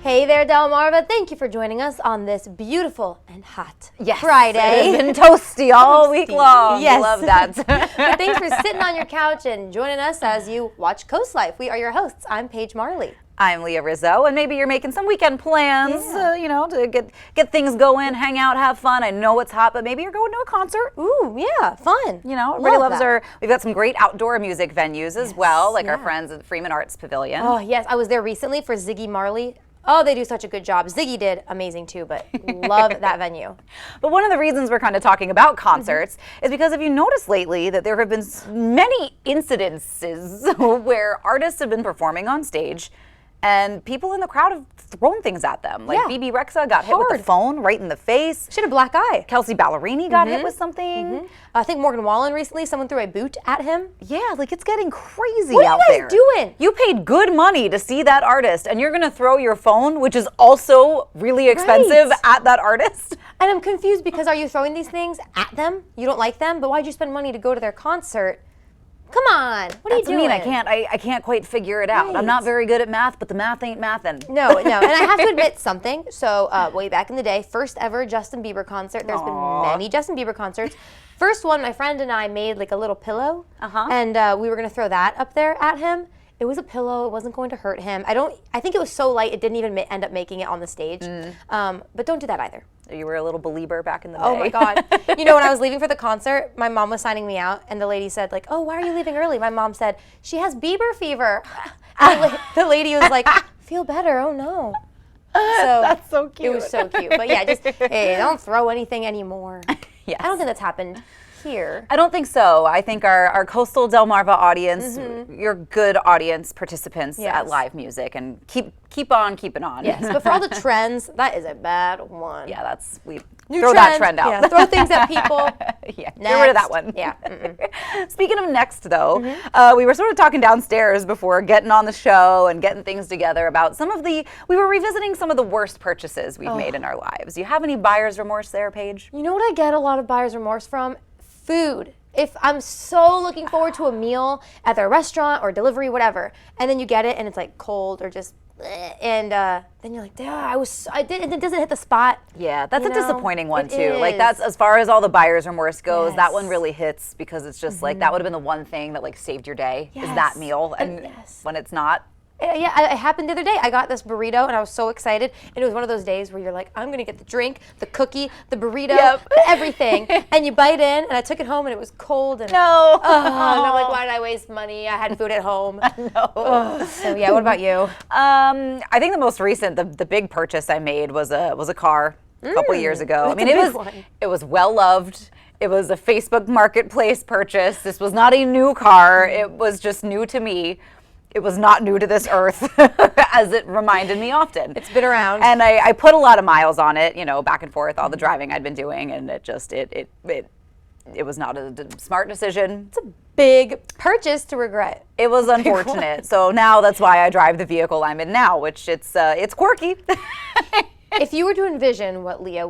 Hey there, Delmarva. Thank you for joining us on this beautiful and hot Friday. It's been toasty all week long. Yes. Love that. But thanks for sitting on your couch and joining us as you watch CoastLife. We are your hosts. I'm Paige Marley. I'm Leah Rizzo, and maybe you're making some weekend plans, to get things going, hang out, have fun. I know it's hot, but maybe you're going to a concert. Ooh, yeah, fun. Everybody loves we've got some great outdoor music venues as well, like our friends at Freeman Arts Pavilion. Oh, yes. I was there recently for Ziggy Marley. Oh, they do such a good job. Ziggy did amazing too, but love that venue. But one of the reasons we're kind of talking about concerts is because if you noticed lately that there have been many incidences where artists have been performing on stage and people in the crowd have thrown things at them. Like BB Rexa got hit with the phone right in the face. She had a black eye. Kelsey Ballerini got hit with something. I think Morgan Wallen recently, someone threw a boot at him. Yeah, like it's getting crazy out there. What are you guys doing? You paid good money to see that artist and you're gonna throw your phone, which is also really expensive, at that artist? And I'm confused because are you throwing these things at them? You don't like them, but why'd you spend money to go to their concert? Come on, what are you doing? I can't quite figure it out. Right. I'm not very good at math, but the math ain't mathin'. No, and I have to admit something. So way back in the day, first ever Justin Bieber concert. There's been many Justin Bieber concerts. First one, my friend and I made like a little pillow, and we were gonna throw that up there at him. It was a pillow. It wasn't going to hurt him. I think it was so light it didn't even end up making it on the stage. But don't do that either. You were a little believer back in the day. Oh my God. When I was leaving for the concert, my mom was signing me out and the lady said like, oh, why are you leaving early? My mom said, she has Bieber fever. And the lady was like, feel better, oh no. So that's so cute. It was so cute. But yeah, just, hey, don't throw anything anymore. Yes. I don't think that's happened here. I don't think so. I think our coastal Delmarva audience, you're good audience participants at live music, and keep on keeping on. Yes, but for all the trends, that is a bad one. Yeah, throw that trend out. Yeah, throw things at people. Yeah, get rid of that one. Yeah. Speaking of next, though, we were sort of talking downstairs before getting on the show and getting things together about we were revisiting some of the worst purchases we've made in our lives. Do you have any buyer's remorse there, Paige? You know what I get a lot of buyer's remorse from? Food. If I'm so looking forward to a meal at their restaurant or delivery, whatever, and then you get it and it's like cold or just, and then you're like, it doesn't hit the spot. Yeah, that's a disappointing one too. Is. Like that's, as far as all the buyer's remorse goes, that one really hits because it's just like, that would have been the one thing that like saved your day, is that meal. And when it's not. Yeah, it happened the other day. I got this burrito and I was so excited. And it was one of those days where you're like, I'm going to get the drink, the cookie, the burrito, everything. And you bite in, and I took it home and it was cold. And, and I'm like, why did I waste money? I had food at home. No. So yeah, what about you? I think the most recent, the big purchase I made was a car a couple years ago. I mean, it was well loved. It was a Facebook Marketplace purchase. This was not a new car. It was just new to me. It was not new to this earth, as it reminded me often. It's been around. And I put a lot of miles on it, back and forth, all the driving I'd been doing, and it was not a smart decision. It's a big purchase to regret. It was unfortunate. So now that's why I drive the vehicle I'm in now, which it's quirky. If you were to envision what Leah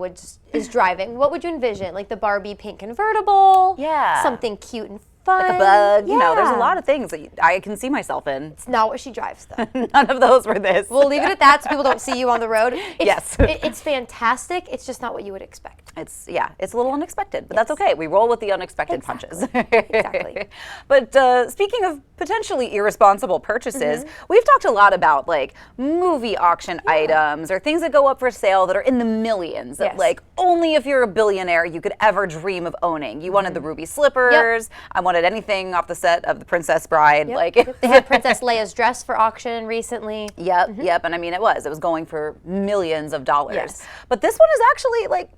is driving, what would you envision? Like the Barbie pink convertible? Yeah. Something cute and fun. Like a bug. Yeah. There's a lot of things that I can see myself in. It's not what she drives, though. None of those were this. We'll leave it at that so people don't see you on the road. Yes. It's fantastic. It's just not what you would expect. It's a little unexpected, but that's okay. We roll with the unexpected punches. Exactly. But speaking of potentially irresponsible purchases, we've talked a lot about like movie auction items or things that go up for sale that are in the millions that like only if you're a billionaire you could ever dream of owning. You wanted the ruby slippers. I wanted anything off the set of The Princess Bride. They had Princess Leia's dress for auction recently. Yep. And I mean, it was going for millions of dollars. Yes. But this one is actually like,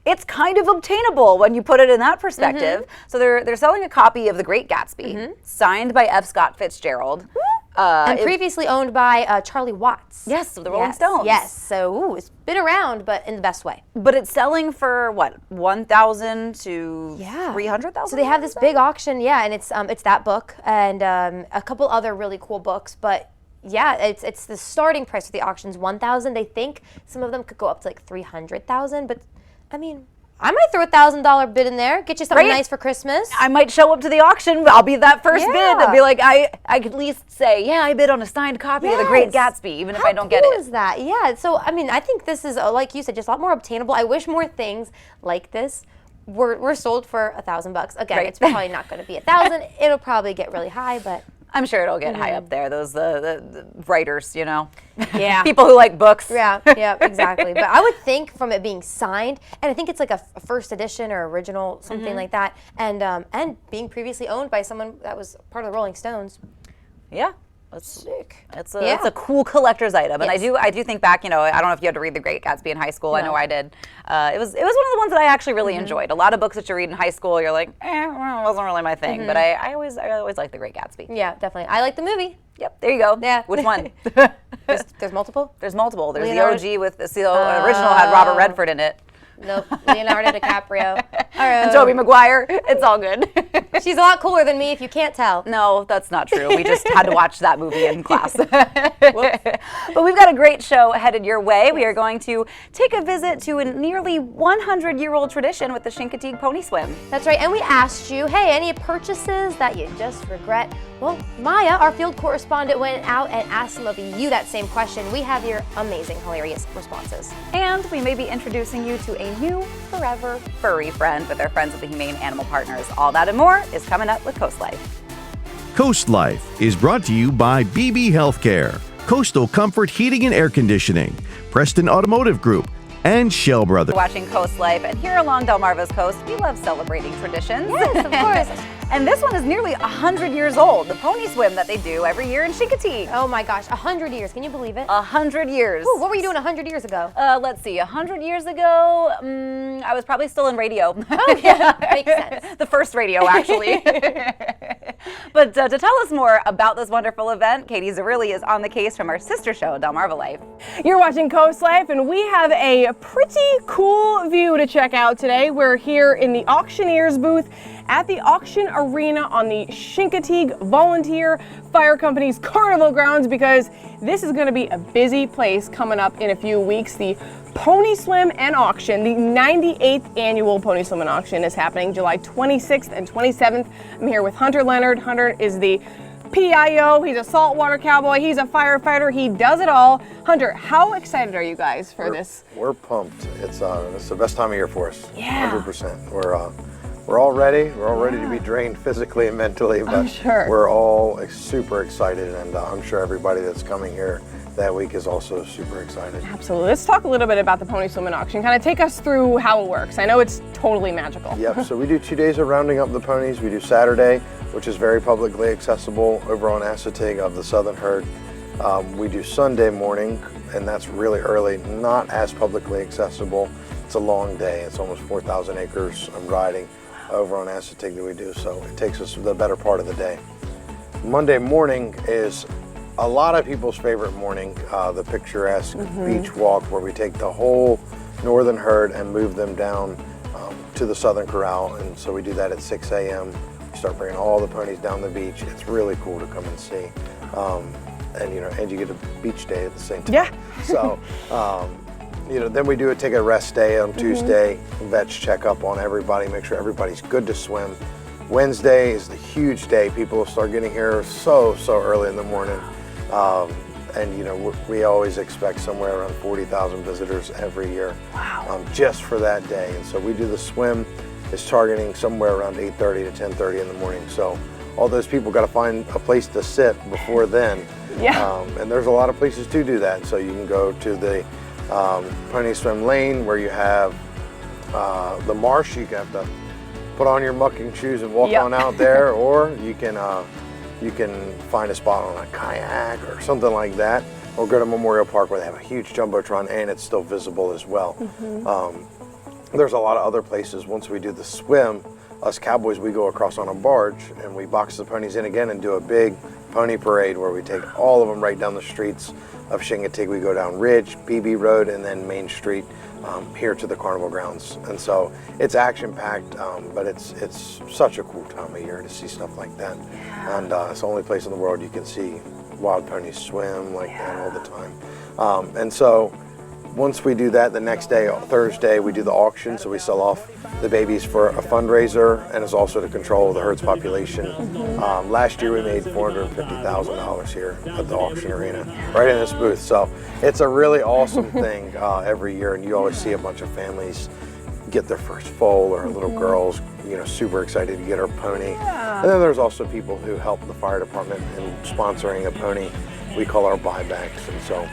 it's kind of obtainable when you put it in that perspective. So they're selling a copy of The Great Gatsby, signed by F. Scott Fitzgerald. And previously owned by Charlie Watts. Yes, of the Rolling Stones. Yes, so it's been around, but in the best way. But it's selling for what, $1,000 to $300,000? So they have this big auction, and it's that book and a couple other really cool books, but yeah, it's the starting price for the auctions $1,000. They think some of them could go up to like $300,000, but I mean, I might throw $1,000 bid in there, get you something nice for Christmas. I might show up to the auction. I'll be that first bid. I'll be like, I could at least say, yeah, I bid on a signed copy of The Great Gatsby, even if I don't get it. How cool is that? Yeah. So I mean, I think this is, like you said, just a lot more obtainable. I wish more things like this were sold for $1,000. Again, it's probably not going to be $1,000. It'll probably get really high, but I'm sure it'll get high up there. Those the writers, you know, people who like books. Yeah, exactly. But I would think from it being signed, and I think it's like a first edition or original, something like that, and being previously owned by someone that was part of the Rolling Stones. Yeah. That's sick. It's a cool collector's item, and I do think back. You know, I don't know if you had to read The Great Gatsby in high school. No. I know I did. It was one of the ones that I actually really enjoyed. A lot of books that you read in high school, you're like, well, it wasn't really my thing. But I always liked The Great Gatsby. Yeah, definitely. I like the movie. Yep, there you go. Yeah. Which one? There's multiple. There's multiple. There's Leonardo. The OG with the original had Robert Redford in it. Nope, Leonardo DiCaprio. And Tobey Maguire. It's all good. She's a lot cooler than me if you can't tell. No, that's not true. We just had to watch that movie in class. But we've got a great show headed your way. We are going to take a visit to a nearly 100-year-old tradition with the Chincoteague Pony Swim. That's right, and we asked you, hey, any purchases that you just regret? Well, Maya, our field correspondent, went out and asked some of you that same question. We have your amazing, hilarious responses. And we may be introducing you to a new forever furry friend with our friends at the Humane Animal Partners. All that and more is coming up with CoastLife. CoastLife is brought to you by BB Healthcare, Coastal Comfort Heating and Air Conditioning, Preston Automotive Group, and Shell Brothers. Watching CoastLife, and here along Delmarva's coast, we love celebrating traditions. Yes, of course. And this one is nearly 100 years old, the pony swim that they do every year in Chincoteague. Oh my gosh, 100 years, can you believe it? 100 years. Ooh, what were you doing 100 years ago? Let's see, 100 years ago, I was probably still in radio. Oh yeah, makes sense. The first radio, actually. But to tell us more about this wonderful event, Katie Zerilli is on the case from our sister show, Delmarva Life. You're watching CoastLife, and we have a pretty cool view to check out today. We're here in the auctioneer's booth at the auction arena on the Chincoteague Volunteer Fire Company's Carnival grounds, because this is going to be a busy place coming up in a few weeks. The Pony Swim and Auction, the 98th annual Pony Swim and Auction, is happening July 26th and 27th. I'm here with Hunter Leonard. Hunter is the PIO, he's a saltwater cowboy, he's a firefighter, he does it all. Hunter, how excited are you guys for this? We're pumped. It's the best time of year for us. Yeah. 100%. We're all ready. We're all ready to be drained physically and mentally, but we're all super excited, and I'm sure everybody that's coming here that week is also super excited. Absolutely. Let's talk a little bit about the Pony Swim and Auction. Kind of take us through how it works. I know it's totally magical. Yep, so we do 2 days of rounding up the ponies. We do Saturday, which is very publicly accessible over on Chincoteague of the Southern Herd. We do Sunday morning, and that's really early, not as publicly accessible. It's a long day. It's almost 4,000 acres of riding over on Chincoteague that we do, so it takes us the better part of the day. Monday morning is a lot of people's favorite morning, the picturesque beach walk, where we take the whole northern herd and move them down to the Southern Corral, and so we do that at 6 a.m. We start bringing all the ponies down the beach. It's really cool to come and see, and you get a beach day at the same time. Yeah. So. Then we take a rest day on Tuesday, vets check up on everybody, make sure everybody's good to swim. Wednesday is the huge day. People will start getting here so early in the morning. We always expect somewhere around 40,000 visitors every year. Wow. Just for that day. And so we do the swim. It's targeting somewhere around 8:30 to 10:30 in the morning. So all those people got to find a place to sit before then. Yeah. And there's a lot of places to do that. So you can go to the Pony Swim Lane, where you have the marsh. You have to put on your mucking shoes and walk on out there, or you can find a spot on a kayak or something like that, or go to Memorial Park, where they have a huge jumbotron and it's still visible as well. There's a lot of other places. Once we do the swim, us cowboys, we go across on a barge and we box the ponies in again and do a big pony parade, where we take all of them right down the streets of Chincoteague. We go down Ridge, BB Road, and then Main Street here to the carnival grounds. And so it's action-packed, but it's such a cool time of year to see stuff like that. And it's the only place in the world you can see wild ponies swim like that all the time. And so once we do that, the next day, Thursday, we do the auction. So we sell off the babies for a fundraiser, and it's also to control the herd's population. Last year we made $450,000 here at the auction arena, right in this booth. So it's a really awesome thing every year, and you always see a bunch of families get their first foal, or little girls, super excited to get her pony. And then there's also people who help the fire department in sponsoring a pony we call our buybacks, and so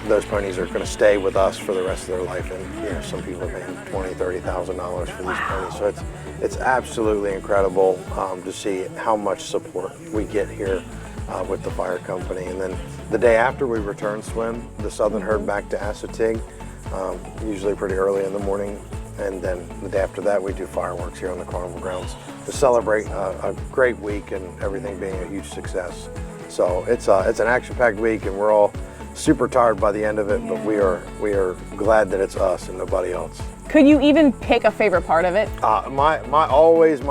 those ponies are going to stay with us for the rest of their life, and some people are paying $20,000, $30,000 for these ponies. So it's absolutely incredible to see how much support we get here with the fire company. And then the day after, we return swim the southern herd back to Chincoteague, usually pretty early in the morning. And then the day after that, we do fireworks here on the carnival grounds to celebrate a great week and everything being a huge success. So it's an action-packed week, and we're all super tired by the end of it, but we are glad that it's us and nobody else. Could you even pick a favorite part of it? My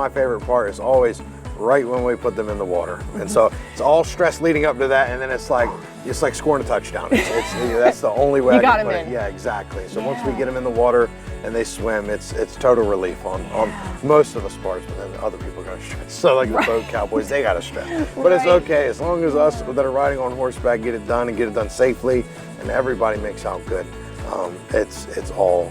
favorite part is always right when we put them in the water, and so it's all stress leading up to that, and then it's like scoring a touchdown. That's the only way. You I got can them put it. in. Yeah, exactly. So once we get them in the water and they swim, it's total relief on most of the sports, but then other people got to stress. So like the boat cowboys, they got to stress, but it's okay as long as us that are riding on horseback get it done and get it done safely, and everybody makes out good. It's all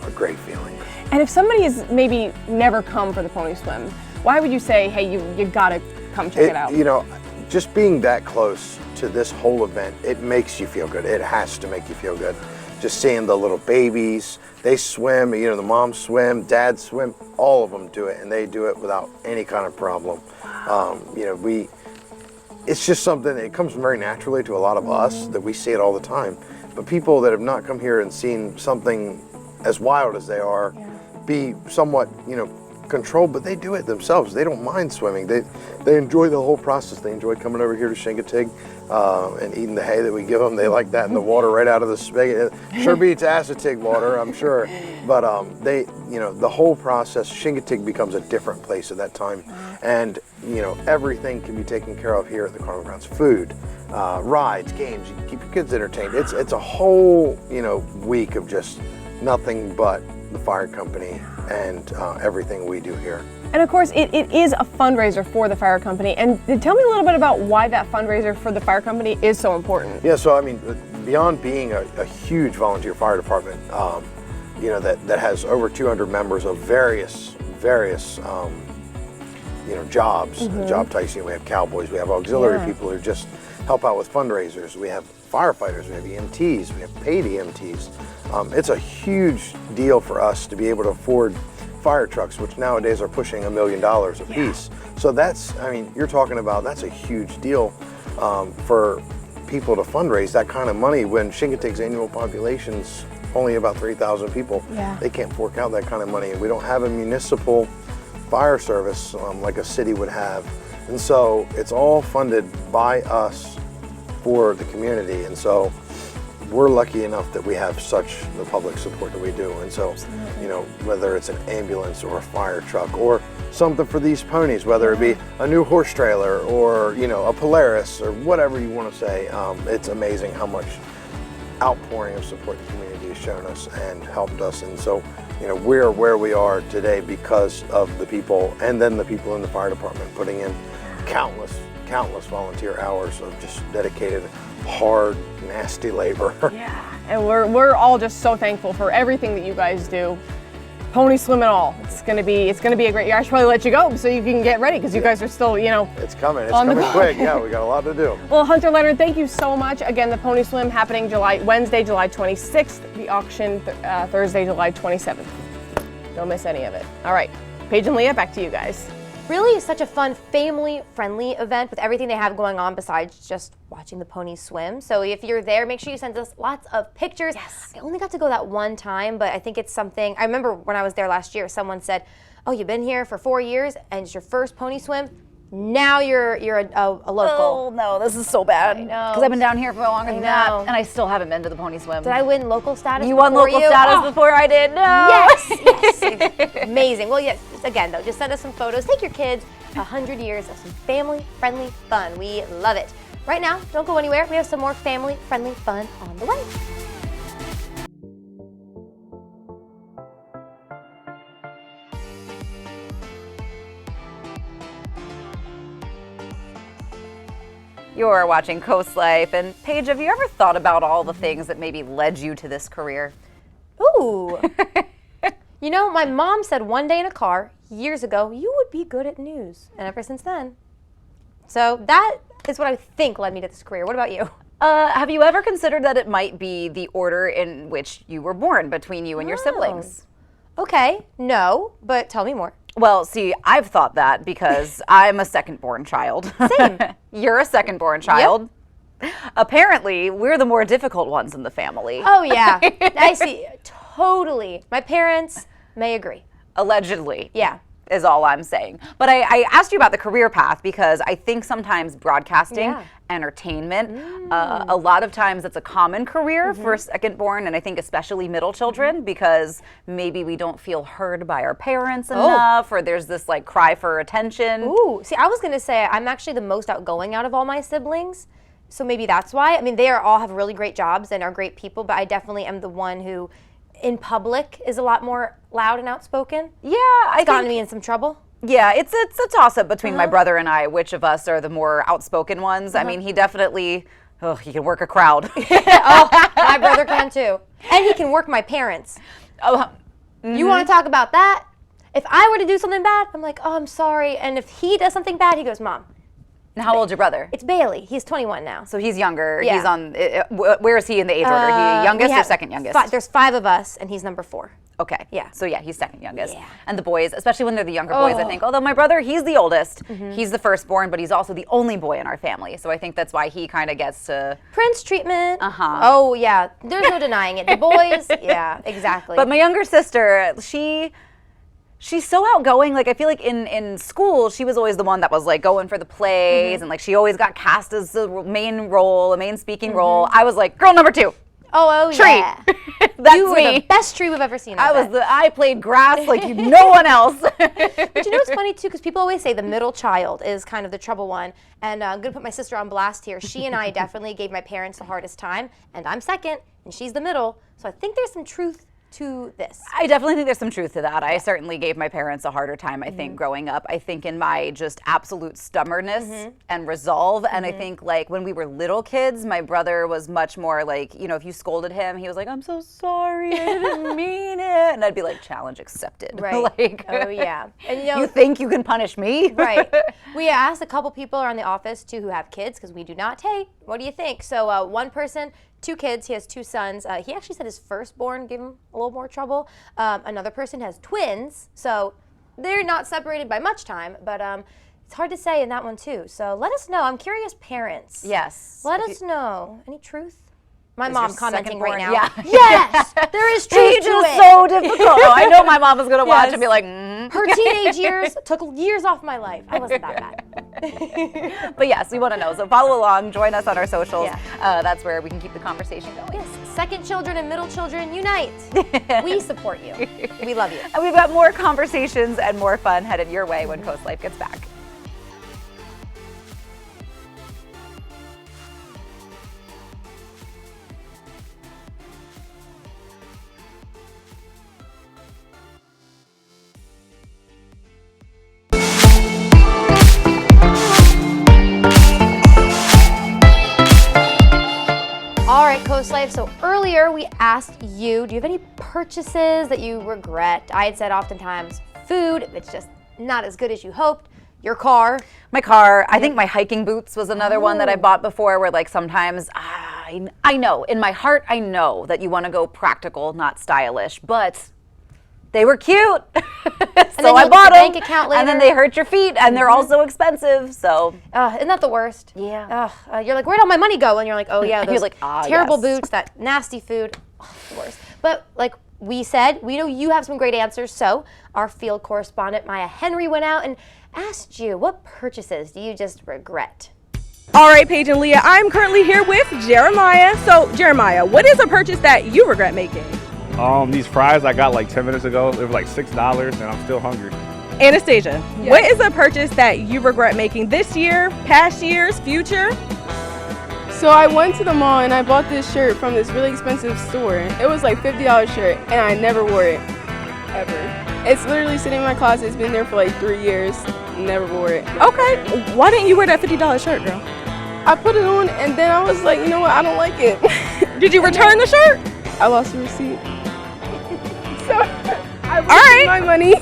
a great feeling. And if somebody has maybe never come for the pony swim, why would you say, hey, you gotta come check it out? Just being that close to this whole event, it makes you feel good. It has to make you feel good. Just seeing the little babies, they swim, the moms swim, dads swim, all of them do it, and they do it without any kind of problem. It's just something that comes very naturally to a lot of us, that we see it all the time. But people that have not come here and seen something as wild as they are, be somewhat, controlled, but they do it themselves. They don't mind swimming. They enjoy the whole process. They enjoy coming over here to Chincoteague and eating the hay that we give them. They like that in the water right out of the spigot. It sure beats Chincoteague water, I'm sure. But the whole process, Chincoteague becomes a different place at that time. And everything can be taken care of here at the carnival grounds. Food, rides, games. You can keep your kids entertained. It's a whole week of just nothing but the fire company and everything we do here. And of course, it is a fundraiser for the fire company. And tell me a little bit about why that fundraiser for the fire company is so important. Yeah, so beyond being a huge volunteer fire department, that has over 200 members of various jobs, job types. We have cowboys, we have auxiliary people who just help out with fundraisers. We have firefighters, we have EMTs, we have paid EMTs. It's a huge deal for us to be able to afford fire trucks, which nowadays are pushing $1 million a piece. So that's a huge deal for people to fundraise that kind of money when Chincoteague's annual population's only about 3,000 people. They can't fork out that kind of money, and we don't have a municipal fire service like a city would have. And so it's all funded by us for the community, and so we're lucky enough that we have such the public support that we do. And so, whether it's an ambulance or a fire truck or something for these ponies, whether it be a new horse trailer or, a Polaris or whatever you want to say, it's amazing how much outpouring of support the community has shown us and helped us. And so, we're where we are today because of the people, and then the people in the fire department putting in countless volunteer hours of just dedicated, hard, nasty labor. And we're all just so thankful for everything that you guys do. Pony swim and all. It's gonna be a great year. I should probably let you go so you can get ready, because you guys are still, It's coming quick. Yeah, we got a lot to do. Well, Hunter Leonard, thank you so much. Again, the pony swim happening Wednesday, July 26th. The auction Thursday, July 27th. Don't miss any of it. All right, Paige and Leah, back to you guys. Really such a fun, family-friendly event with everything they have going on besides just watching the ponies swim. So if you're there, make sure you send us lots of pictures. I only got to go that one time, but I think it's something. I remember when I was there last year, someone said, "Oh, you've been here for 4 years and it's your first pony swim. Now you're a local." Oh no, this is so bad. I know. Because I've been down here for longer than that, know. and I still haven't been to the pony swim. Did I win local status? You won local status before I did. No. Yes. Amazing. Well, yes. Again, though, just send us some photos. Take your kids. 100 years of some family-friendly fun. We love it. Right now, don't go anywhere. We have some more family-friendly fun on the way. You're watching CoastLife. And Paige, have you ever thought about all the things that maybe led you to this career? Ooh. You know, my mom said one day in a car years ago, you would be good at news. And ever since then. So that is what I think led me to this career. What about you? Have you ever considered that it might be the order in which you were born between you and your siblings? Okay, no, but tell me more. Well, see, I've thought that because I'm a second-born child. Same. You're a second-born child. Yep. Apparently, we're the more difficult ones in the family. Oh, yeah. I see. Totally. My parents may agree. Allegedly. Yeah. Is all I'm saying. But I asked you about the career path because I think sometimes broadcasting, entertainment, a lot of times it's a common career for second-born, and I think especially middle children because maybe we don't feel heard by our parents enough, or there's this like cry for attention. Ooh, see, I was gonna say I'm actually the most outgoing out of all my siblings, so maybe that's why. I mean, they all have really great jobs and are great people, but I definitely am the one who in public is a lot more loud and outspoken. Yeah, it's gotten me in some trouble. Yeah, it's a toss-up between my brother and I, which of us are the more outspoken ones. I mean, he definitely, he can work a crowd. Oh, my brother can too. And he can work my parents. Oh, you want to talk about that? If I were to do something bad, I'm like, oh, I'm sorry. And if he does something bad, he goes, Mom. And how old's your brother? It's Bailey. He's 21 now. So he's younger. Yeah. He's on, where is he in the age order? He youngest or second youngest? There's 5 of us, and he's number 4. Okay. Yeah. So yeah, he's second youngest. Yeah. And the boys, especially when they're the younger boys, I think, although my brother, he's the oldest. He's the firstborn, but he's also the only boy in our family. So I think that's why he kind of gets to... Prince treatment. Oh, yeah. There's no denying it. The boys, yeah, exactly. But my younger sister, she's so outgoing. Like, I feel like in school, she was always the one that was like going for the plays and like she always got cast as the main role, a main speaking role. I was like, girl number 2. Oh tree. Yeah. That's you were me. the best tree we've ever seen. I played grass like no one else. But you know what's funny too? Because people always say the middle child is kind of the trouble one. And I'm going to put my sister on blast here. She and I definitely gave my parents the hardest time. And I'm second, and she's the middle. So I think there's some truth to this. I definitely think there's some truth to that. I certainly gave my parents a harder time, I think, growing up. I think in my just absolute stubbornness and resolve. And I think like when we were little kids, my brother was much more like, you know, if you scolded him, he was like, I'm so sorry, I didn't mean it. And I'd be like, challenge accepted. Right. Like, oh, yeah. And you know, you think you can punish me? Right. We asked a couple people around the office too who have kids because we do not take. What do you think? So one person, 2 kids, he has 2 sons. He actually said his firstborn gave him a little more trouble. Another person has twins, so they're not separated by much time, but it's hard to say in that one too. So let us know. I'm curious, parents. Yes. Let us know. Any truth? My mom commenting right now. Yeah. Yes, there is truth Paige to is it. so difficult. I know my mom is going to watch Yes. and be like, Her teenage years took years off my life. I wasn't that bad. But yes, we want to know. So follow along, join us on our socials. Yeah. That's where we can keep the conversation going. Yes, second children and middle children unite. We support you. We love you. And we've got more conversations and more fun headed your way when CoastLife gets back. All right, CoastLife. So earlier we asked you, do you have any purchases that you regret? I had said oftentimes food, if it's just not as good as you hoped. Your car. My car. I think my hiking boots was another one that I bought before where like sometimes I know, in my heart I know that you want to go practical, not stylish, but they were cute. So I bought them. Bank account later. And then they hurt your feet and they're also expensive. So isn't that the worst? Yeah. You're like, where'd all my money go? And you're like, oh yeah, those You're like, terrible yes. boots, that nasty food. Oh, the worst. But like we said, we know you have some great answers. So our field correspondent, Maya Henry, went out and asked you, what purchases do you just regret? All right, Paige and Leah, I'm currently here with Jeremiah. So, Jeremiah, what is a purchase that you regret making? These fries I got like 10 minutes ago, they were like $6 and I'm still hungry. Anastasia, what is a purchase that you regret making this year, past years, future? So I went to the mall and I bought this shirt from this really expensive store. It was like $50 shirt and I never wore it, ever. It's literally sitting in my closet. It's been there for like 3 years. Never wore it. Okay, why didn't you wear that $50 shirt, girl? I put it on and then I was like, you know what, I don't like it. Did you return the shirt? I lost the receipt. So I wasted my money.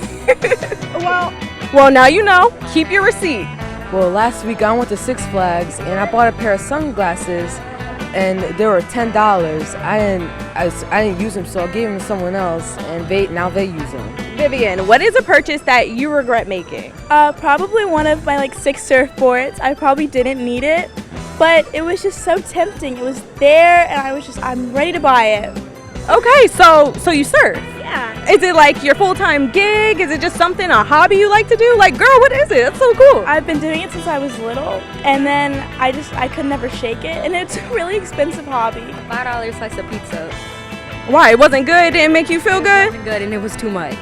Well, now you know. Keep your receipt. Well, last week I went to Six Flags and I bought a pair of sunglasses and they were $10. I didn't use them, so I gave them to someone else and now they use them. Vivian, what is a purchase that you regret making? Probably one of my 6 surfboards. I probably didn't need it, but it was just so tempting. It was there and I'm ready to buy it. Okay, so you surf. Yeah. Is it like your full-time gig? Is it just something, a hobby you like to do? Like, girl, what is it? That's so cool. I've been doing it since I was little, and then I could never shake it, and it's a really expensive hobby. $5 slice of pizza. Why? It wasn't good? Didn't make you feel good? It wasn't good and it was too much.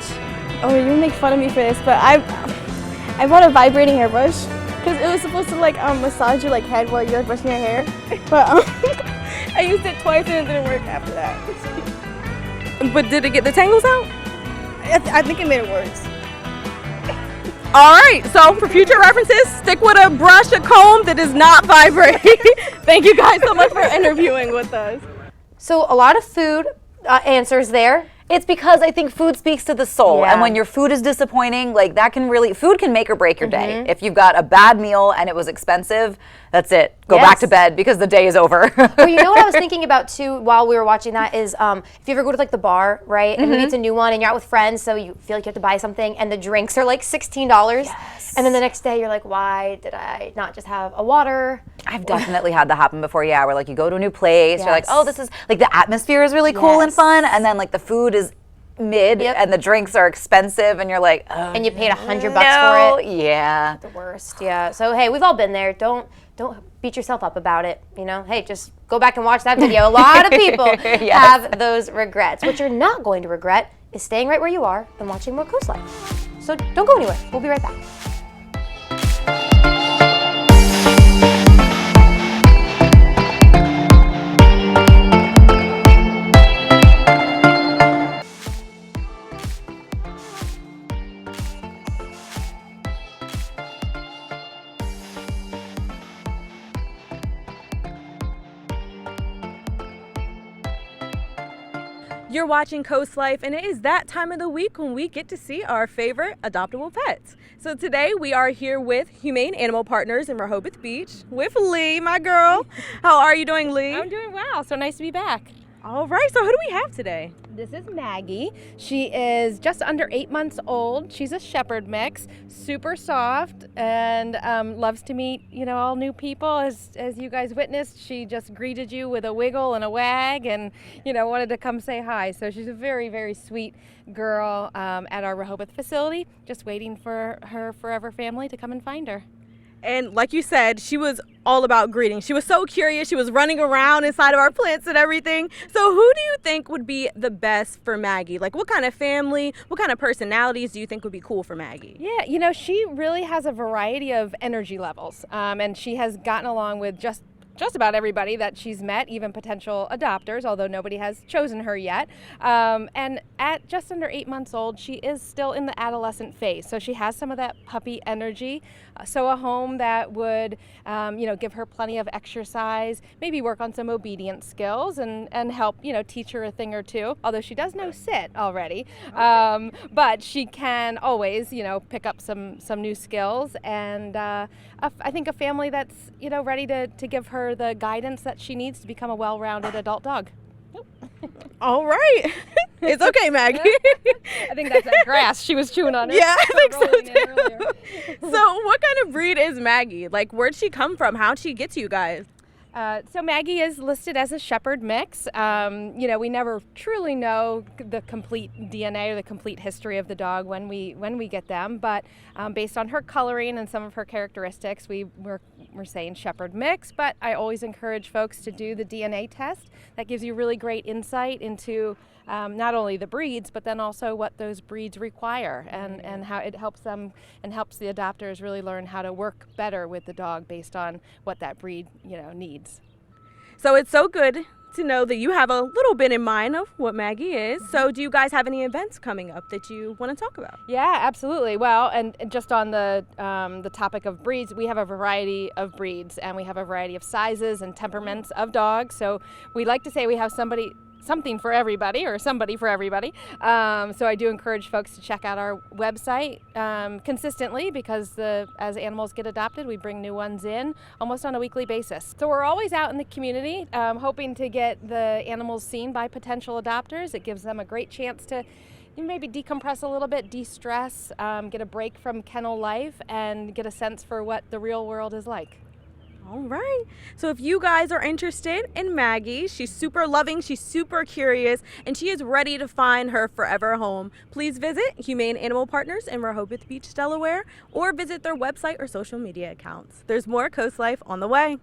Oh, you make fun of me for this, but I bought a vibrating hairbrush because it was supposed to massage your head while you're brushing your hair, but I used it twice and it didn't work after that. But did it get the tangles out? I think it made it worse. All right, so for future references, stick with a brush, a comb that does not vibrate. Thank you guys so much for interviewing with us. So a lot of food answers there. It's because I think food speaks to the soul. Yeah. And when your food is disappointing, food can make or break your day. If you've got a bad meal and it was expensive, that's it. Go back to bed because the day is over. Well, you know what I was thinking about too while we were watching that is if you ever go to the bar, right, and maybe it's a new one and you're out with friends, so you feel like you have to buy something and the drinks are $16. Yes. And then the next day you're like, why did I not just have a water? I've definitely had that happen before, where you go to a new place, you're like, oh, this is, the atmosphere is really cool and fun, and then the food is mid and the drinks are expensive and you're like, oh, and you paid $100 for it. Yeah. The worst. Yeah. So hey, we've all been there. Don't beat yourself up about it. Hey, just go back and watch that video. A lot of people have those regrets. What you're not going to regret is staying right where you are and watching more CoastLife. So don't go anywhere. We'll be right back. You're watching CoastLife, and it is that time of the week when we get to see our favorite adoptable pets. So today we are here with Humane Animal Partners in Rehoboth Beach with Lee, my girl. How are you doing, Lee? I'm doing well. So nice to be back. All right. So who do we have today? This is Maggie. She is just under 8 months old. She's a shepherd mix, super soft, and loves to meet, all new people. As you guys witnessed, she just greeted you with a wiggle and a wag, and wanted to come say hi. So she's a very, very sweet girl at our Rehoboth facility, just waiting for her forever family to come and find her. And like you said, she was all about greeting. She was so curious. She was running around inside of our plants and everything. So who do you think would be the best for Maggie? What kind of family, what kind of personalities do you think would be cool for Maggie? Yeah, she really has a variety of energy levels. And she has gotten along with just about everybody that she's met, even potential adopters, although nobody has chosen her yet. And at just under 8 months old, she is still in the adolescent phase. So she has some of that puppy energy. So a home that would, give her plenty of exercise, maybe work on some obedience skills and help, teach her a thing or two. Although she does know sit already, but she can always, pick up some new skills. And I think a family that's, ready to give her the guidance that she needs to become a well-rounded adult dog. All right. It's okay, Maggie. I think that's that grass she was chewing on. Yeah, I think so too. So what kind of breed is Maggie? Where'd she come from? How'd she get to you guys? So Maggie is listed as a shepherd mix. We never truly know the complete DNA or the complete history of the dog when we get them, but based on her coloring and some of her characteristics, we're saying shepherd mix. But I always encourage folks to do the DNA test. That gives you really great insight into not only the breeds, but then also what those breeds require and how it helps them and helps the adopters really learn how to work better with the dog based on what that breed needs. So it's so good to know that you have a little bit in mind of what Maggie is. So do you guys have any events coming up that you want to talk about? Yeah, absolutely. Well, and just on the topic of breeds, we have a variety of breeds, and we have a variety of sizes and temperaments of dogs. So we like to say we have something for everybody, or somebody for everybody. So I do encourage folks to check out our website consistently, because as animals get adopted, we bring new ones in almost on a weekly basis. So we're always out in the community hoping to get the animals seen by potential adopters. It gives them a great chance to maybe decompress a little bit, de-stress, get a break from kennel life, and get a sense for what the real world is like. All right. So if you guys are interested in Maggie, she's super loving, she's super curious, and she is ready to find her forever home, please visit Humane Animal Partners in Rehoboth Beach, Delaware, or visit their website or social media accounts. There's more Coast Life on the way.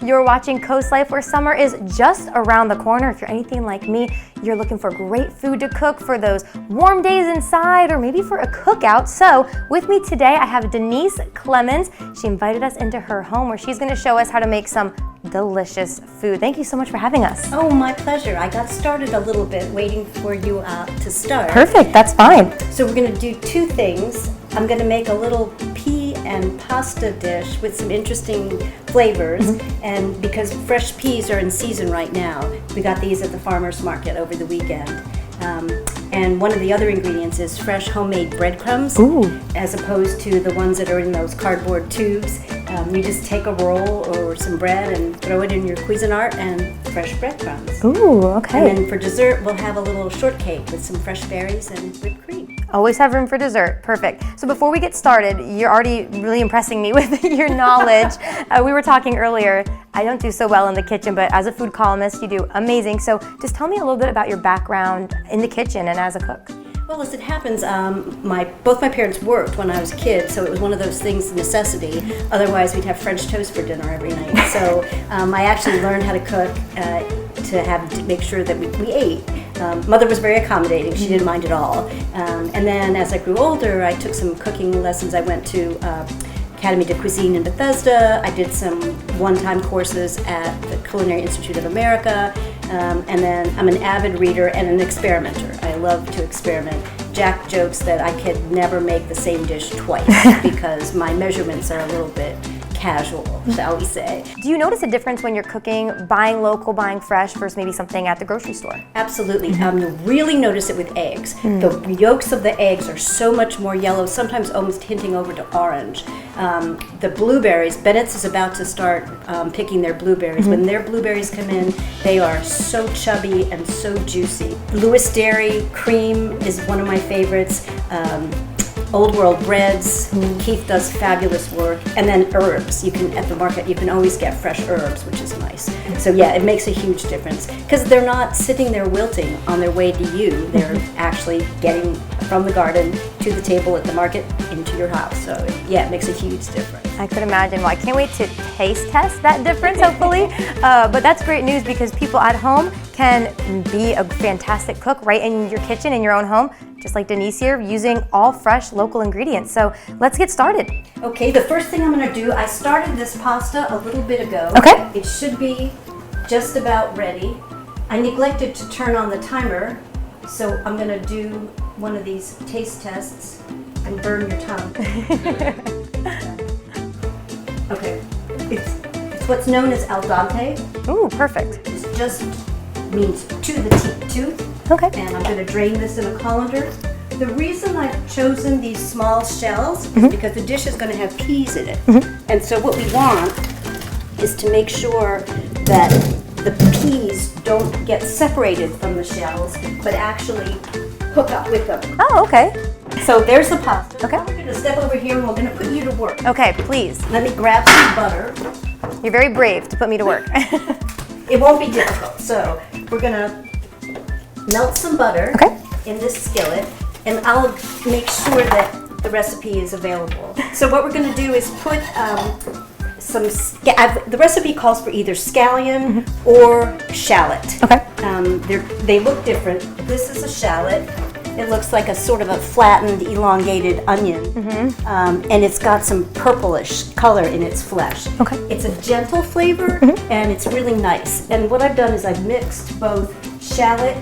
You're watching Coast Life, where summer is just around the corner. If you're anything like me, you're looking for great food to cook for those warm days inside, or maybe for a cookout. So with me today, I have Denise Clemens. She invited us into her home, where she's going to show us how to make some delicious food. Thank you so much for having us. Oh, my pleasure. I got started a little bit waiting for you to start. Perfect, that's fine. So we're going to do two things. I'm going to make a little pea and pasta dish with some interesting flavors, and because fresh peas are in season right now, we got these at the farmer's market over the weekend. And one of the other ingredients is fresh homemade breadcrumbs, as opposed to the ones that are in those cardboard tubes. You just take a roll or some bread and throw it in your Cuisinart and fresh breadcrumbs. Ooh, okay. And then for dessert, we'll have a little shortcake with some fresh berries and whipped cream. Always have room for dessert. Perfect. So before we get started, you're already really impressing me with your knowledge. We were talking earlier, I don't do so well in the kitchen, but as a food columnist, you do amazing. So just tell me a little bit about your background in the kitchen and as a cook. Well, as it happens, both my parents worked when I was a kid, so it was one of those things, necessity. Otherwise, we'd have French toast for dinner every night. So I actually learned how to cook to make sure that we ate. Mother was very accommodating. She didn't mind at all. And then as I grew older, I took some cooking lessons. I went to Academy de Cuisine in Bethesda. I did some one-time courses at the Culinary Institute of America. And then I'm an avid reader and an experimenter. I love to experiment. Jack jokes that I could never make the same dish twice because my measurements are a little bit casual, shall we say. Do you notice a difference when you're cooking, buying local, buying fresh, versus maybe something at the grocery store? Absolutely. You really notice it with eggs. The yolks of the eggs are so much more yellow, sometimes almost hinting over to orange. The blueberries, Bennett's is about to start picking their blueberries. When their blueberries come in, they are so chubby and so juicy. Lewis Dairy cream is one of my favorites. Old World breads. Keith does fabulous work. And then herbs. At the market, you can always get fresh herbs, which is nice. So yeah, it makes a huge difference because they're not sitting there wilting on their way to you. They're actually getting from the garden to the table at the market into your house. So yeah, it makes a huge difference. I could imagine. Well, I can't wait to taste test that difference, hopefully. But that's great news because people at home can be a fantastic cook right in your kitchen, in your own home, just like Denise here, using all fresh local ingredients. So let's get started. Okay, the first thing I'm going to do, I started this pasta a little bit ago. Okay. It should be just about ready. I neglected to turn on the timer, so I'm going to do one of these taste tests and burn your tongue. Okay, it's what's known as al dente. Ooh, perfect. It just means to the tooth. Okay. And I'm going to drain this in a colander. The reason I've chosen these small shells is because the dish is going to have peas in it. And so what we want is to make sure that the peas don't get separated from the shells, but actually hook up with them. Oh, okay. So there's the pasta. Okay. Now we're going to step over here and we're going to put you to work. Okay, please. Let me grab some butter. You're very brave to put me to work. It won't be difficult. So we're going to melt some butter in this skillet, and I'll make sure that the recipe is available. So what we're going to do is put the recipe calls for either scallion or shallot. Okay. They look different. This is a shallot. It looks like a sort of a flattened, elongated onion, and it's got some purplish color in its flesh. Okay. It's a gentle flavor, and it's really nice. And what I've done is I've mixed both shallot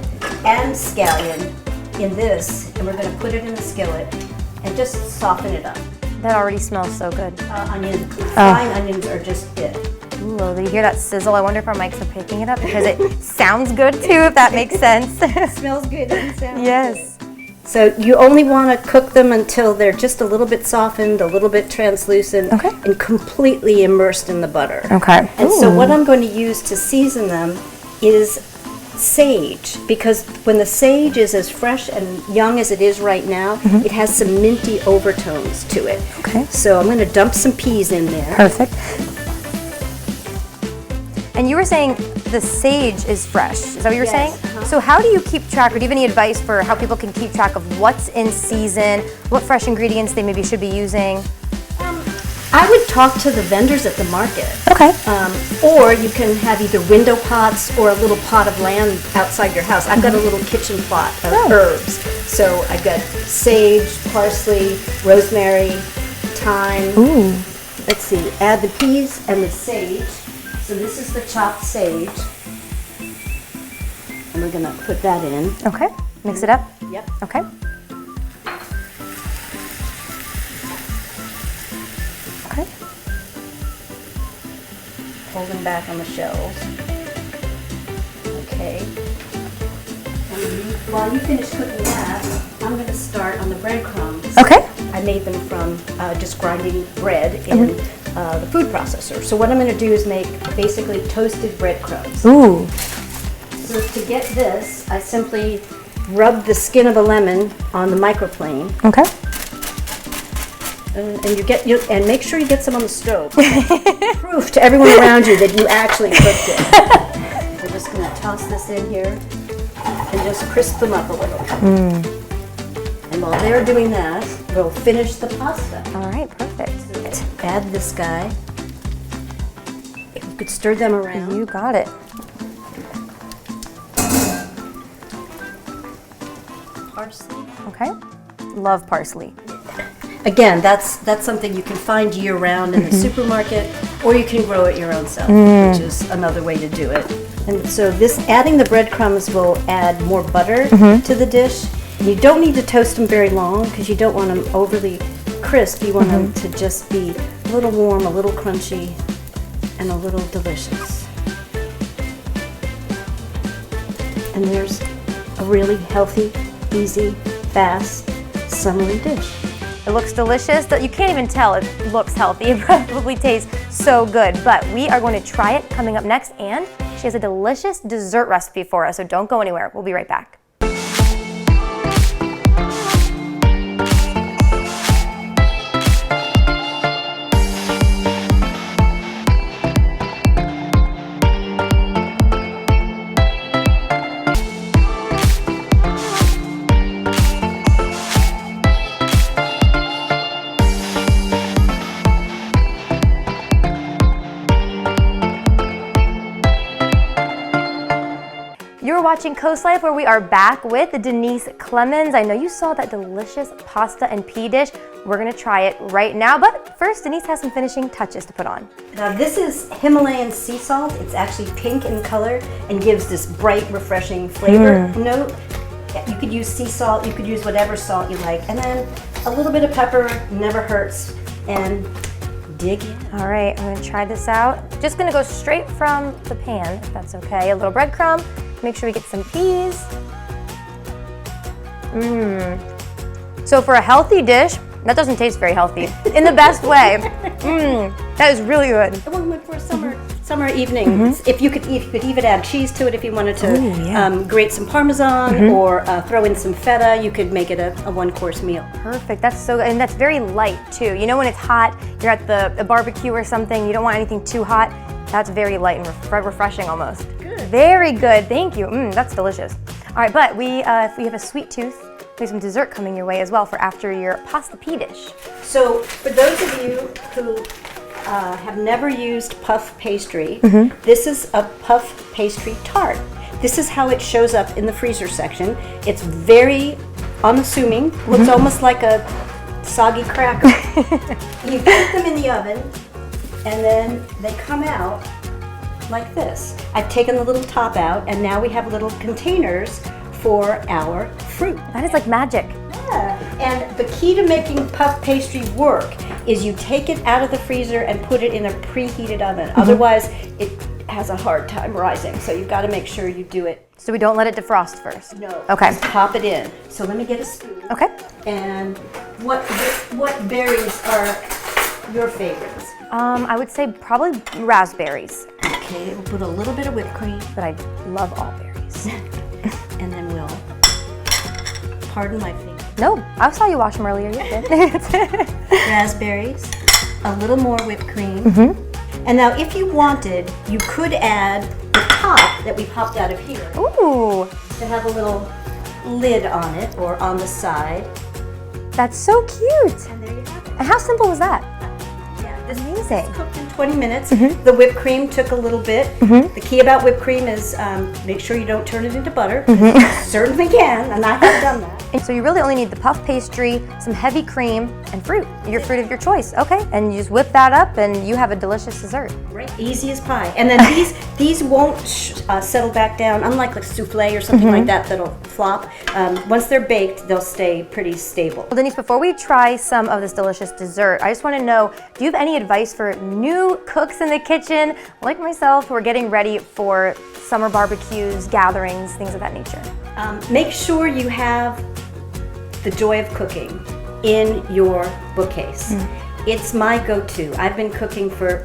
and scallion in this, and we're going to put it in the skillet and just soften it up. That already smells so good. Frying onions are just it. Ooh, do you hear that sizzle? I wonder if our mics are picking it up because it sounds good too, if that makes sense. It smells good, doesn't it sound Yes. good? So you only want to cook them until they're just a little bit softened, a little bit translucent, and completely immersed in the butter. Okay. And so what I'm going to use to season them is sage, because when the sage is as fresh and young as it is right now, it has some minty overtones to it. Okay. So I'm going to dump some peas in there. Perfect. And you were saying the sage is fresh. Is that what you were saying? So how do you keep track, or do you have any advice for how people can keep track of what's in season, what fresh ingredients they maybe should be using? I would talk to the vendors at the market. Okay. Or you can have either window pots or a little pot of land outside your house. I've got a little kitchen plot of herbs. So I've got sage, parsley, rosemary, thyme. Ooh. Let's see, add the peas and the sage. So this is the chopped sage. And we're gonna put that in. Okay. Mix it up? Yep. Okay. Okay. Hold them back on the shelves. Okay. And while you finish cooking that, I'm going to start on the breadcrumbs. Okay. I made them from just grinding bread in the food processor. So what I'm going to do is make basically toasted breadcrumbs. Ooh. So to get this, I simply rub the skin of a lemon on the microplane. Okay. And make sure you get some on the stove. Proof to everyone around you that you actually cooked it. We're just going to toss this in here and just crisp them up a little. And while they're doing that, we'll finish the pasta. All right, perfect. So add this guy. You could stir them around. You got it. Parsley. Okay. Love parsley. Again, that's something you can find year-round in the supermarket, or you can grow it your own self, which is another way to do it. And so adding the breadcrumbs will add more butter to the dish. You don't need to toast them very long because you don't want them overly crisp. You want them to just be a little warm, a little crunchy, and a little delicious. And there's a really healthy, easy, fast, summery dish. It looks delicious. You can't even tell it looks healthy. It probably tastes so good. But we are going to try it coming up next, and she has a delicious dessert recipe for us, so don't go anywhere. We'll be right back. You're watching CoastLife, where we are back with Denise Clemens. I know you saw that delicious pasta and pea dish. We're gonna try it right now, but first Denise has some finishing touches to put on. Now this is Himalayan sea salt. It's actually pink in color and gives this bright, refreshing flavor note. You could use sea salt, you could use whatever salt you like, and then a little bit of pepper never hurts, and dig in. All right, I'm gonna try this out. Just gonna go straight from the pan, if that's okay. A little breadcrumb. Make sure we get some peas. So for a healthy dish, that doesn't taste very healthy, in the best way. That is really good. Well, for a summer evening, if you could even add cheese to it if you wanted to. Grate some Parmesan or throw in some feta. You could make it a one-course meal. Perfect. That's so good, and that's very light too. You know, when it's hot, you're at a barbecue or something. You don't want anything too hot. That's very light and refreshing almost. Good. Very good. Thank you. That's delicious. All right, but if we have a sweet tooth, we have some dessert coming your way as well for after your pasta pea dish. So for those of you who have never used puff pastry, this is a puff pastry tart. This is how it shows up in the freezer section. It's very unassuming, looks almost like a soggy cracker. You put them in the oven, and then they come out like this. I've taken the little top out, and now we have little containers for our fruit. That is like magic. Yeah, and the key to making puff pastry work is you take it out of the freezer and put it in a preheated oven. Otherwise, it has a hard time rising, so you've got to make sure you do it. So we don't let it defrost first? No. Okay. Just pop it in. So let me get a spoon. Okay. And what berries are your favorites? I would say probably raspberries. Okay, we'll put a little bit of whipped cream. But I love all berries. And then we'll, pardon my finger. No, I saw you wash them earlier. You're good. Raspberries, a little more whipped cream. And now if you wanted, you could add the top that we popped out of here. Ooh. To have a little lid on it or on the side. That's so cute. And there you have it. And how simple was that? Yeah, This amazing. It's cooked in 20 minutes. The whipped cream took a little bit. The key about whipped cream is make sure you don't turn it into butter. You certainly can, and I have done that. And so you really only need the puff pastry, some heavy cream, and fruit. Your fruit of your choice, okay? And you just whip that up and you have a delicious dessert. Right, easy as pie. And then these won't settle back down, unlike like souffle or something like that that'll flop. Once they're baked, they'll stay pretty stable. Well, Denise, before we try some of this delicious dessert, I just want to know, do you have any advice for new cooks in the kitchen, like myself, who are getting ready for summer barbecues, gatherings, things of that nature? Make sure you have the joy of cooking in your bookcase. It's my go-to. I've been cooking for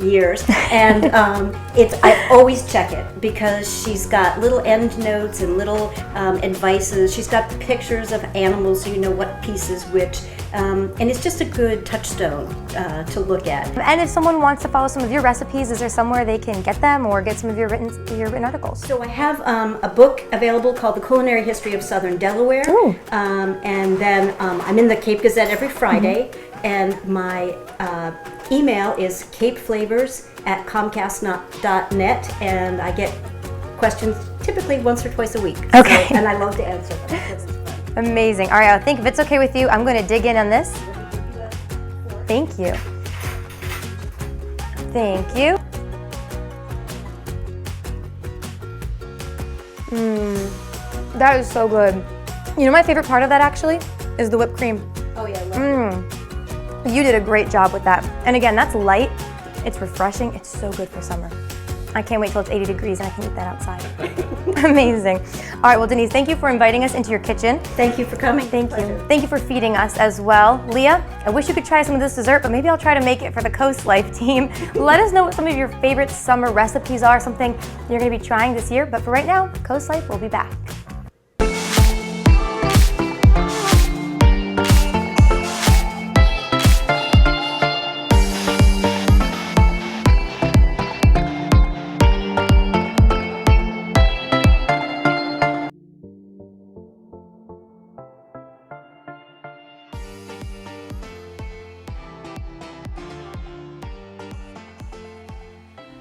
years, and I always check it because she's got little end notes and little advices. She's got pictures of animals, so you know what piece is which, and it's just a good touchstone to look at. And if someone wants to follow some of your recipes, is there somewhere they can get them or get some of your written articles? So I have a book available called The Culinary History of Southern Delaware, and then I'm in the Cape Gazette every Friday. And my email is capeflavors@comcast.net, and I get questions typically once or twice a week. Okay. And I love to answer them. Amazing. All right, I think if it's okay with you, I'm going to dig in on this. Thank you. Thank you. That is so good. You know, my favorite part of that actually is the whipped cream. Oh yeah, I love it. You did a great job with that. And again, that's light, it's refreshing, it's so good for summer. I can't wait till it's 80 degrees and I can eat that outside. Amazing. All right, well, Denise, thank you for inviting us into your kitchen. Thank you for coming. Thank you. Thank you for feeding us as well. Leah, I wish you could try some of this dessert, but maybe I'll try to make it for the CoastLife team. Let us know what some of your favorite summer recipes are, something you're gonna be trying this year. But for right now, CoastLife will be back.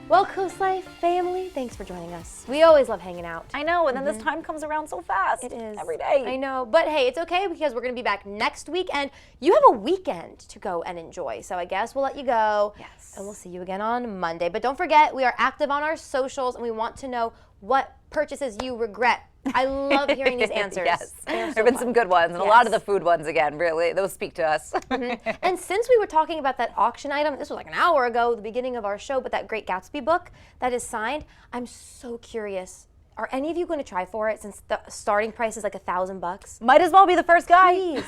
Well, CoastLife family, thanks for joining us. We always love hanging out. I know, and then this time comes around so fast. It is. Every day. I know, but hey, it's okay because we're going to be back next week, and you have a weekend to go and enjoy. So I guess we'll let you go. Yes. And we'll see you again on Monday. But don't forget, we are active on our socials, and we want to know what purchases you regret. I love hearing these answers. Yes. There have been some good ones, and a lot of the food ones, again, really, those speak to us. And since we were talking about that auction item, this was like an hour ago, the beginning of our show, but that Great Gatsby book that is signed, I'm so curious. Are any of you going to try for it since the starting price is like $1,000? Might as well be the first guy. Please.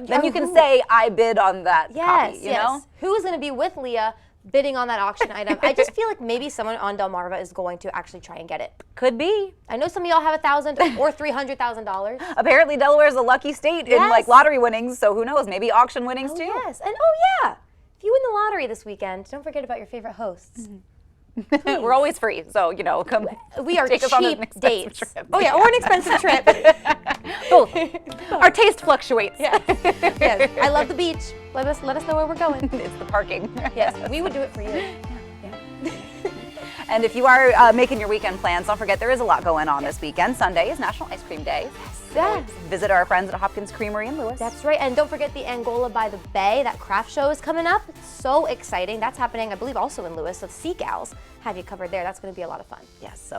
Then you can say, I bid on that copy, you know? Who is going to be with Leah bidding on that auction item? I just feel like maybe someone on Delmarva is going to actually try and get it. Could be. I know some of y'all have $1,000 or $300,000. Apparently Delaware is a lucky state in like lottery winnings, so who knows, maybe auction winnings too. Yes, and if you win the lottery this weekend, don't forget about your favorite hosts. We're always free, so come. We are take us on an cheap expensive dates. trip. Oh yeah, or an expensive trip. Both. Our taste fluctuates. Yes. Yes. I love the beach. Let us know where we're going. It's the parking. Yes, we would do it for you. And if you are making your weekend plans, don't forget there is a lot going on this weekend. Sunday is National Ice Cream Day. Yes. Visit our friends at Hopkins Creamery in Lewis. That's right, and don't forget the Angola by the Bay. That craft show is coming up. It's so exciting. That's happening, I believe, also in Lewis. So Sea Gals have you covered there. That's going to be a lot of fun. Yes.